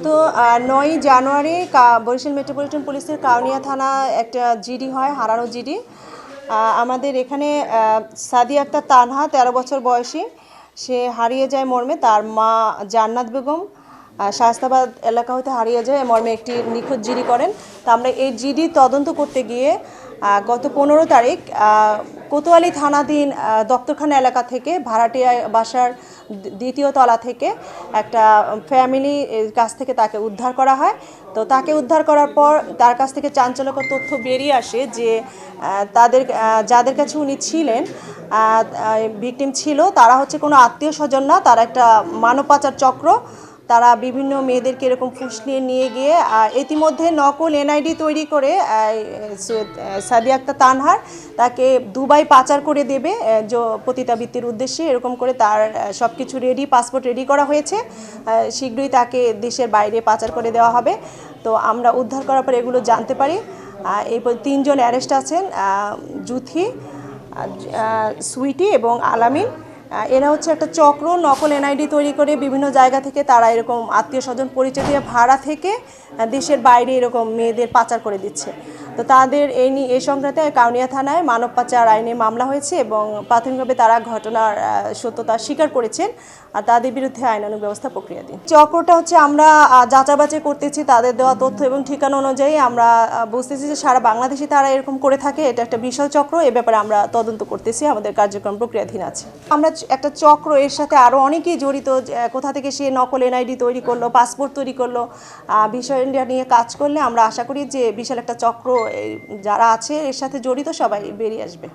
গত ৯ জানুয়ারি বরিশাল মেট্রোপলিটন পুলিশের কাউনিয়া থানা একটা জিডি হয়, হারানো জিডি। আমাদের এখানে সাদিয়া আক্তার তানহা ১৩ বছর বয়সী, সে হারিয়ে যায় মর্মে। তার মা জান্নাত বেগম শায়েস্তাবাদ এলাকা হতে হারিয়ে যায় মর্মে একটি নিখোঁজ জিডি করেন। তো আমরা এই জিডি তদন্ত করতে গিয়ে গত ১৫ তারিখ কোতোয়ালি থানাধীন দপ্তরখানা এলাকা থেকে ভাড়াটিয়া বাসার দ্বিতীয় তলা থেকে একটা ফ্যামিলির কাছ থেকে তাকে উদ্ধার করা হয়। তো তাকে উদ্ধার করার পর তার কাছ থেকে চাঞ্চল্যকর তথ্য বেরিয়ে আসে যে যাদের কাছে উনি ছিলেন, ভিকটিম ছিল, তারা হচ্ছে কোনো আত্মীয় স্বজন না, তারা একটা মানব পাচার চক্র। তারা বিভিন্ন মেয়েদেরকে এরকম ফুসলিয়ে নিয়ে গিয়ে ইতিমধ্যে নকল এনআইডি তৈরি করে সাদিয়া আক্তার তানহার তাকে দুবাই পাচার করে দেবে পতিতাবৃত্তির উদ্দেশ্যে। এরকম করে তার সব কিছু রেডি, পাসপোর্ট রেডি করা হয়েছে। শীঘ্রই তাকে দেশের বাইরে পাচার করে দেওয়া হবে। তো আমরা উদ্ধার করার পর এগুলো জানতে পারি। এরপর ৩ জন অ্যারেস্ট আছেন, জুথি, সুইটি এবং আলামিন। এরা হচ্ছে একটা চক্র, নকল এনআইডি তৈরি করে বিভিন্ন জায়গা থেকে তারা এরকম আত্মীয় স্বজন পরিচয় দিয়ে ভাড়া থেকে দেশের বাইরে এরকম মেয়েদের পাচার করে দিচ্ছে। তো তাদের এই সংক্রান্তে কাউনিয়া থানায় মানব পাচার আইনে মামলা হয়েছে এবং প্রাথমিকভাবে তারা ঘটনার সত্যতা স্বীকার করেছেন আর তাদের বিরুদ্ধে আইনানুগ ব্যবস্থা প্রক্রিয়াধীন। চক্রটা হচ্ছে আমরা যাচাবাচি করতেছি, তাদের দেওয়া তথ্য এবং ঠিকানা অনুযায়ী আমরা বুঝতেছি যে সারা বাংলাদেশে তারা এরকম করে থাকে। এটা একটা বিশাল চক্র, এ ব্যাপারে আমরা তদন্ত করতেছি, আমাদের কার্যক্রম প্রক্রিয়াধীন আছে। আমরা একটা চক্র, এর সাথে আরও অনেকেই জড়িত। কোথা থেকে সে নকল এনআইডি তৈরি করলো, পাসপোর্ট তৈরি করলো, বিষয়টা নিয়ে কাজ করলে আমরা আশা করি যে বিশাল একটা চক্র যারা আছে এর সাথে জড়িত সবাই বেরিয়ে আসবে।